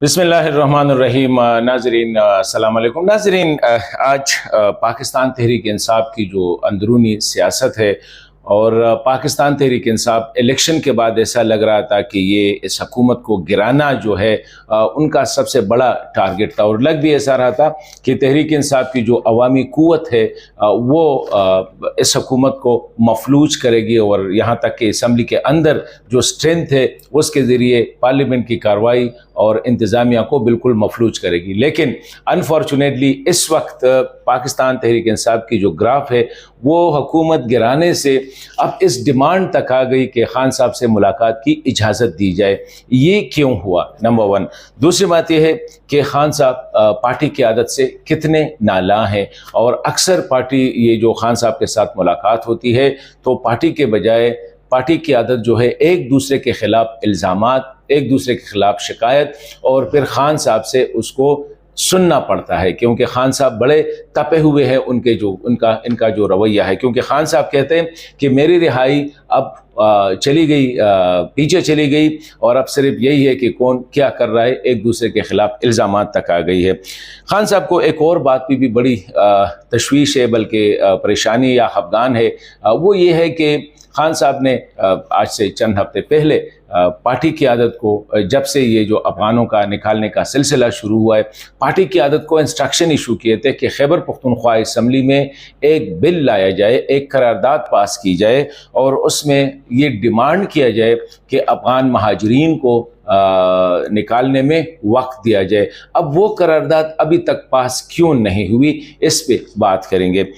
बिस्मिल्लाहिर्रहमानिर्रहीम। नाजरीन अस्सलाम वालेकुम। नाजरीन, आज पाकिस्तान तहरीक इंसाफ की जो अंदरूनी सियासत है और पाकिस्तान तहरीक इंसाफ इलेक्शन के बाद ऐसा लग रहा था कि ये इस हुकूमत को गिराना जो है उनका सबसे बड़ा टारगेट था, और लग भी ऐसा रहा था कि तहरीक इंसाफ की जो अवामी क़ुव्वत है वो इस हुकूमत को मफलूज करेगी, और यहाँ तक कि असम्बली के अंदर जो स्ट्रेंथ है उसके ज़रिए पार्लियामेंट की कार्रवाई और इंतज़ामिया को बिल्कुल मफलूज करेगी। लेकिन अनफॉर्चुनेटली इस वक्त पाकिस्तान तहरीक इंसाफ की जो ग्राफ है वो हुकूमत गिराने से अब इस डिमांड तक आ गई कि खान साहब से मुलाकात की इजाज़त दी जाए। ये क्यों हुआ, नंबर वन। दूसरी बात यह है कि खान साहब पार्टी की आदत से कितने नाला हैं, और अक्सर पार्टी ये जो खान साहब के साथ मुलाकात होती है तो पार्टी के बजाय पार्टी की आदत जो है एक दूसरे के खिलाफ इल्ज़ामात, एक दूसरे के खिलाफ शिकायत, और फिर खान साहब से उसको सुनना पड़ता है, क्योंकि खान साहब बड़े तपे हुए हैं उनके जो इनका जो रवैया है। क्योंकि खान साहब कहते हैं कि मेरी रिहाई अब चली गई, पीछे चली गई, और अब सिर्फ यही है कि कौन क्या कर रहा है, एक दूसरे के खिलाफ इल्ज़ामात तक आ गई है। खान साहब को एक और बात भी बड़ी तशवीश है, बल्कि परेशानी या खफगान है। वो ये है कि खान साहब ने आज से चंद हफ्ते पहले पार्टी की आदत को, जब से ये जो अफगानों का निकालने का सिलसिला शुरू हुआ है, पार्टी की आदत को इंस्ट्रक्शन इशू किए थे कि खैबर पख्तूनख्वा असम्बली में एक बिल लाया जाए, एक करारदाद पास की जाए, और उसमें ये डिमांड किया जाए कि अफगान महाजरीन को निकालने में वक्त दिया जाए। अब वो करारदाद अभी तक पास क्यों नहीं हुई, इस पे बात करेंगे।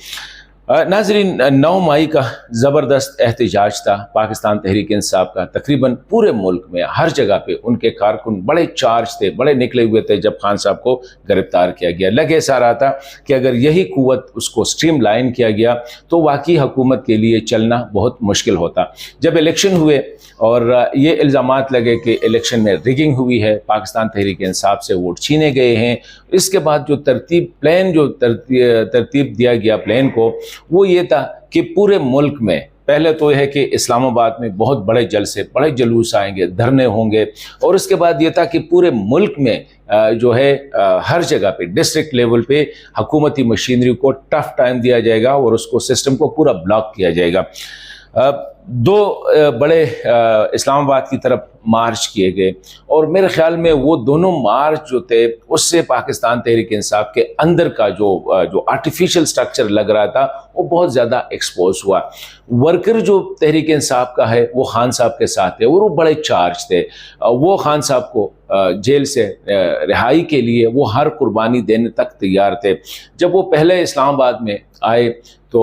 नाजरीन, 9 मई का ज़बरदस्त एहतजाज था पाकिस्तान तहरीक इंसाफ का। तकरीबन पूरे मुल्क में हर जगह पे उनके कारकुन बड़े चार्ज थे, बड़े निकले हुए थे जब खान साहब को गिरफ्तार किया गया। लगे ऐसा रहा था कि अगर यही कुव्वत उसको स्ट्रीम लाइन किया गया तो वाकई हुकूमत के लिए चलना बहुत मुश्किल होता। जब इलेक्शन हुए और ये इल्ज़ामात लगे कि इलेक्शन में रिगिंग हुई है, पाकिस्तान तहरीक इंसाफ से वोट छीने गए हैं, इसके बाद जो तरतीब दिया गया प्लान को, वो ये था कि पूरे मुल्क में पहले तो यह है कि इस्लामाबाद में बहुत बड़े जलसे, बड़े जुलूस आएंगे, धरने होंगे, और उसके बाद ये था कि पूरे मुल्क में जो है हर जगह पे डिस्ट्रिक्ट लेवल पे हुकूमती मशीनरी को टफ टाइम दिया जाएगा और उसको सिस्टम को पूरा ब्लॉक किया जाएगा। 2 बड़े इस्लामाबाद की तरफ मार्च किए गए, और मेरे ख्याल में वो दोनों मार्च जो थे उससे पाकिस्तान तहरीक इंसाफ के अंदर का जो आर्टिफिशियल स्ट्रक्चर लग रहा था वो बहुत ज़्यादा एक्सपोज हुआ। वर्कर जो तहरीक इंसाफ का है वो खान साहब के साथ है, और वो बड़े चार्ज थे। वो खान साहब को जेल से रिहाई के लिए वो हर कुर्बानी देने तक तैयार थे। जब वो पहले इस्लामाबाद में आए तो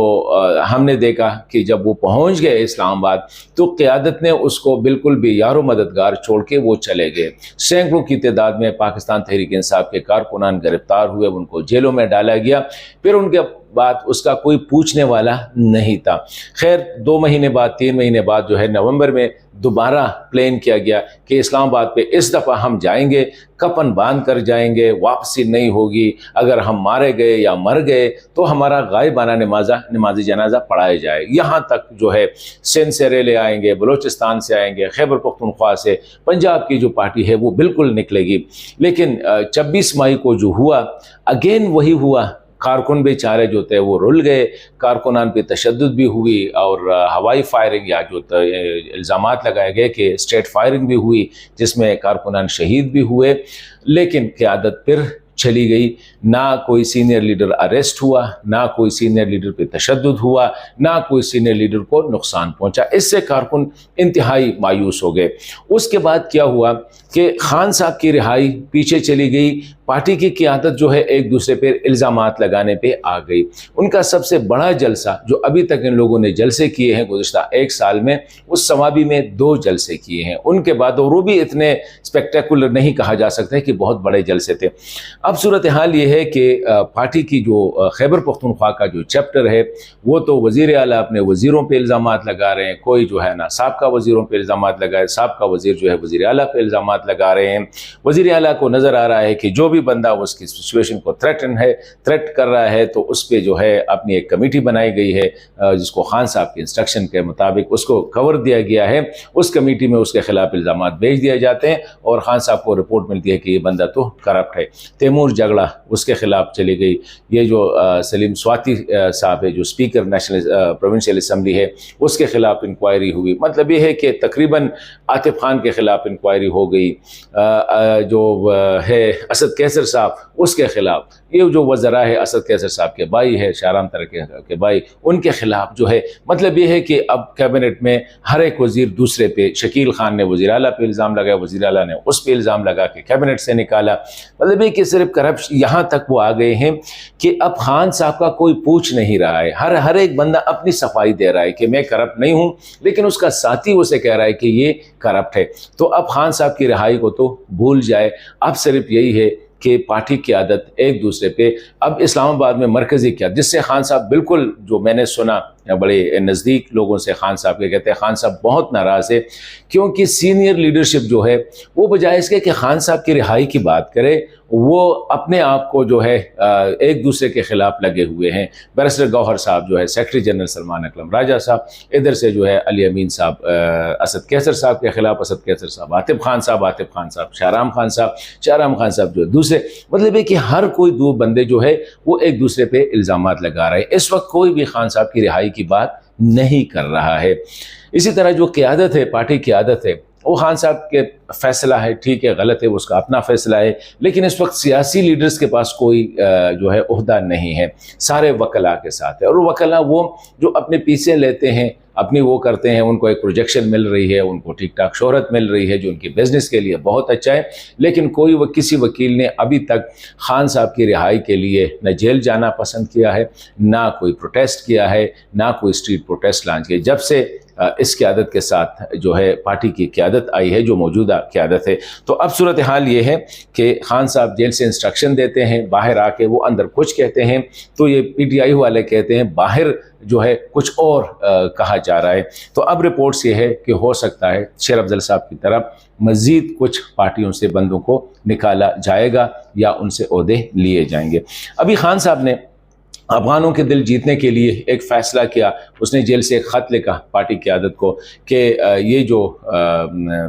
हमने देखा कि जब वो पहुंच गए इस्लामाबाद तो क़यादत ने उसको बिल्कुल भी यारो मददगार छोड़ के वो चले गए। सैकड़ों की तादाद में पाकिस्तान तहरीक इंसाफ के कारकुनान गिरफ्तार हुए, उनको जेलों में डाला गया, फिर उनके बाद उसका कोई पूछने वाला नहीं था। खैर 2 महीने बाद, 3 महीने बाद जो है नवंबर में दोबारा प्लान किया गया कि इस्लामाबाद पे इस दफ़ा हम जाएंगे, कफन बांध कर जाएंगे, वापसी नहीं होगी, अगर हम मारे गए या मर गए तो हमारा गायबाना नमाज जनाजा पढ़ाया जाए। यहाँ तक जो है सिंध से रेले आएंगे, बलूचिस्तान से आएंगे, खैबर पख्तूनख्वा से, पंजाब की जो पार्टी है वो बिल्कुल निकलेगी। लेकिन 26 मई को जो हुआ, अगेन वही हुआ। कारकुन बेचारे जो थे वो रुल गए, कारकुनान पे तशद्दुद भी हुई, और हवाई फायरिंग या जो इल्ज़ामात लगाए गए कि स्ट्रेट फायरिंग भी हुई जिसमें कारकुनान शहीद भी हुए। लेकिन क़यादत फिर चली गई, ना कोई सीनियर लीडर अरेस्ट हुआ, ना कोई सीनियर लीडर पे तशद्दुद हुआ, ना कोई सीनियर लीडर को नुकसान पहुंचा। इससे कारकुन इंतहाई मायूस हो गए। उसके बाद क्या हुआ कि खान साहब की रिहाई पीछे चली गई, पार्टी की क़यादत जो है एक दूसरे पर इल्ज़ामात लगाने पे आ गई। उनका सबसे बड़ा जलसा जो अभी तक इन लोगों ने जलसे किए हैं गुज़िश्ता 1 साल में, उस समाबी में 2 जलसे किए हैं। उनके बाद, और वो भी इतने स्पेक्टेकुलर नहीं कहा जा सकते कि बहुत बड़े जलसे थे। अब सूरत हाल ये है कि पार्टी की जो खैबर पख्तूनख्वा का जो चैप्टर है वो तो वज़ीर आला अपने वज़ीरों पे इल्ज़ामात लगा रहे हैं, कोई जो है ना साबका वज़ीरों पे इल्ज़ामात लगाए, साबका वज़ीर जो है वज़ीर आला पे इल्ज़ामात लगा रहे हैं। वज़ीर आला को नज़र आ रहा है कि जो भी बंदा उसकी सिचुएशन को थ्रेट कर रहा है तो उस पर जो है अपनी एक कमेटी बनाई गई है जिसको खान साहब के इंस्ट्रक्शन के मुताबिक उसको कवर दिया गया है। उस कमेटी में उसके खिलाफ इल्ज़ामात भेज दिए जाते हैं और खान साहब को रिपोर्ट मिलती है कि ये बंदा तो करप्ट है। तैमूर जगड़ा उसके खिलाफ चली गई। ये जो सलीम स्वाति साहब है जो स्पीकर नेशनल प्रोविंशियल असम्बली है उसके खिलाफ इंक्वायरी हुई। मतलब ये है कि तकरीबन आतिफ खान के खिलाफ इंक्वायरी हो गई, जो है असद कैसर साहब उसके खिलाफ, ये जो वज़रा है असद कैसर साहब के भाई है शाहराम तरक्की के भाई, उनके खिलाफ जो है। मतलब ये है कि अब कैबिनेट में हर एक वज़ीर दूसरे पे, शकील खान ने वज़ीर आला पे इल्ज़ाम लगाया, वज़ीर आला ने उस पे इल्ज़ाम लगा के कैबिनेट से निकाला। मतलब ये कि सिर्फ करप्शन यहाँ तक वो आ गए हैं कि अब खान साहब का कोई पूछ नहीं रहा है। हर एक बंदा अपनी सफाई दे रहा है कि मैं करप्ट नहीं हूँ, लेकिन उसका साथी उसे कह रहा है कि ये करप्ट है। तो अब खान साहब की रिहाई को तो भूल जाए। अब सिर्फ यही है कि पार्टी की आदत एक दूसरे पे, अब इस्लामाबाद में मरकज़ी क्या, जिससे खान साहब बिल्कुल, जो मैंने सुना बड़े नज़दीक लोगों से खान साहब के, कहते हैं खान साहब बहुत नाराज़ है क्योंकि सीनियर लीडरशिप जो है वो बजाय इसके कि खान साहब की रिहाई की बात करे वो अपने आप को जो है एक दूसरे के खिलाफ लगे हुए हैं। बैरिस्टर गौहर साहब जो है सेक्रेटरी जनरल सलमान अकरम राजा साहब, इधर से जो है अली अमीन साहब असद कैसर साहब के खिलाफ, असद कैसर साहब आतिफ खान साहब, शाहराम खान साहब जो दूसरे। मतलब है कि हर कोई दो बंदे जो है वो एक दूसरे पे इल्ज़ामात लगा रहे हैं। इस वक्त कोई भी खान साहब की रिहाई की बात नहीं कर रहा है। इसी तरह जो क़यादत है, पार्टी की आदत है, वो खान साहब के फैसला है, ठीक है गलत है, वो उसका अपना फैसला है, लेकिन इस वक्त सियासी लीडर्स के पास कोई जो है ओहदा नहीं है, सारे वकला के साथ है। और वकला वो जो अपने पीछे लेते हैं, अपनी वो करते हैं, उनको एक प्रोजेक्शन मिल रही है, उनको ठीक ठाक शोहरत मिल रही है जो उनकी बिजनेस के लिए बहुत अच्छा है, लेकिन किसी वकील ने अभी तक खान साहब की रिहाई के लिए न जेल जाना पसंद किया है, ना कोई प्रोटेस्ट किया है, ना कोई स्ट्रीट प्रोटेस्ट लॉन्च किया। जब से इस क़यादत के साथ जो है पार्टी की क़यादत आई है, जो मौजूदा क़यादत है, तो अब सूरत हाल ये है कि खान साहब जेल से इंस्ट्रक्शन देते हैं, बाहर आके वो अंदर कुछ कहते हैं, तो ये PTI वाले कहते हैं बाहर जो है कुछ और कहा जा रहा है। तो अब रिपोर्ट्स ये है कि हो सकता है शेर अफजल साहब की तरफ मज़ीद कुछ पार्टियों से बंदों को निकाला जाएगा या उनसे ओहदे लिए जाएंगे। अभी खान साहब ने अफगानों के दिल जीतने के लिए एक फ़ैसला किया, उसने जेल से एक ख़त लिखा पार्टी की क़यादत को कि ये जो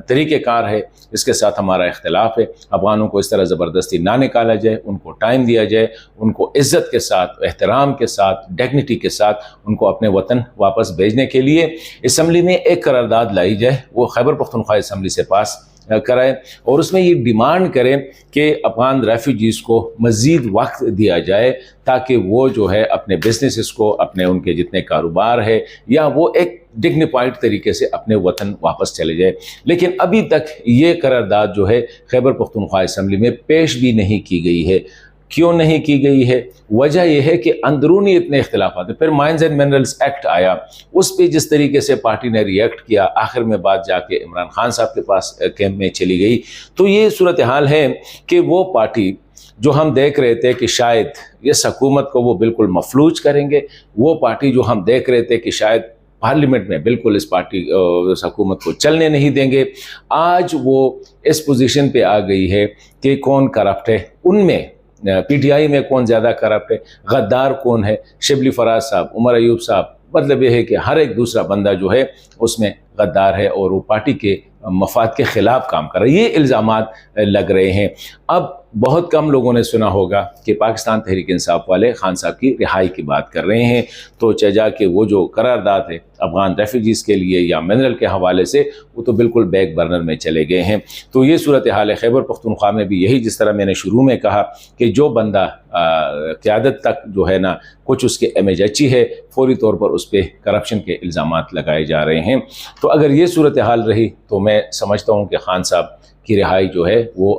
तरीक़ेकार है इसके साथ हमारा इख्तिलाफ है, अफगानों को इस तरह ज़बरदस्ती ना निकाला जाए, उनको टाइम दिया जाए, उनको इज़्ज़त के साथ, एहतराम के साथ, डिग्निटी के साथ उनको अपने वतन वापस भेजने के लिए असम्बली में एक करारदाद लाई जाए, वो खैबर पख्तूनख्वा असम्बली से पास कराए और उसमें ये डिमांड करें कि अफ़गान रेफ्यूजीज़ को मज़ीद वक्त दिया जाए ताकि वो जो है अपने बिजनेसेस को, अपने उनके जितने कारोबार है, या वो एक डिग्निफाइड तरीके से अपने वतन वापस चले जाए। लेकिन अभी तक ये करारदाद जो है खैबर पख्तूनख्वा असम्बली में पेश भी नहीं की गई है। क्यों नहीं की गई है? वजह यह है कि अंदरूनी इतने इख्तिलाफ़ात। फिर माइंस एंड मिनरल्स एक्ट आया, उस पर जिस तरीके से पार्टी ने रिएक्ट किया, आखिर में बात जाके इमरान खान साहब के पास कैंप में चली गई। तो ये सूरत हाल है कि वो पार्टी जो हम देख रहे थे कि शायद इस हुकूमत को वो बिल्कुल मफलूज करेंगे, वो पार्टी जो हम देख रहे थे कि शायद पार्लियामेंट में बिल्कुल इस पार्टी इस हुकूमत को चलने नहीं देंगे, आज वो इस पोजीशन पे आ गई है कि कौन करप्ट है, उनमें PTI में कौन ज़्यादा करप्ट है, गद्दार कौन है, शिबली फराज साहब, उमर अयूब साहब। मतलब यह है कि हर एक दूसरा बंदा जो है उसमें गद्दार है और वो पार्टी के मफाद के ख़िलाफ़ काम कर रहे हैं। ये इल्ज़ामात लग रहे हैं। अब बहुत कम लोगों ने सुना होगा कि पाकिस्तान तहरीक इंसाफ वाले खान साहब की रिहाई की बात कर रहे हैं, तो चजा के वो जो करारदाद है अफ़गान रेफ्यूजीज़ के लिए या मिनरल के हवाले से, वो तो बिल्कुल बैक बर्नर में चले गए हैं। तो ये सूरत हाल है। खैबर पख्तूनख्वा में भी यही, जिस तरह मैंने शुरू में कहा कि जो बंदा क़यादत तक जो है ना कुछ उसके इमेज अच्छी है, फौरी तौर पर उस पर करप्शन के इल्ज़ामात लगाए जा रहे हैं। तो अगर ये सूरत हाल रही तो मैं समझता हूँ कि खान साहब की रिहाई जो है वो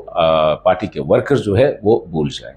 पार्टी के वर्कर्स जो है वो भूल जाएं।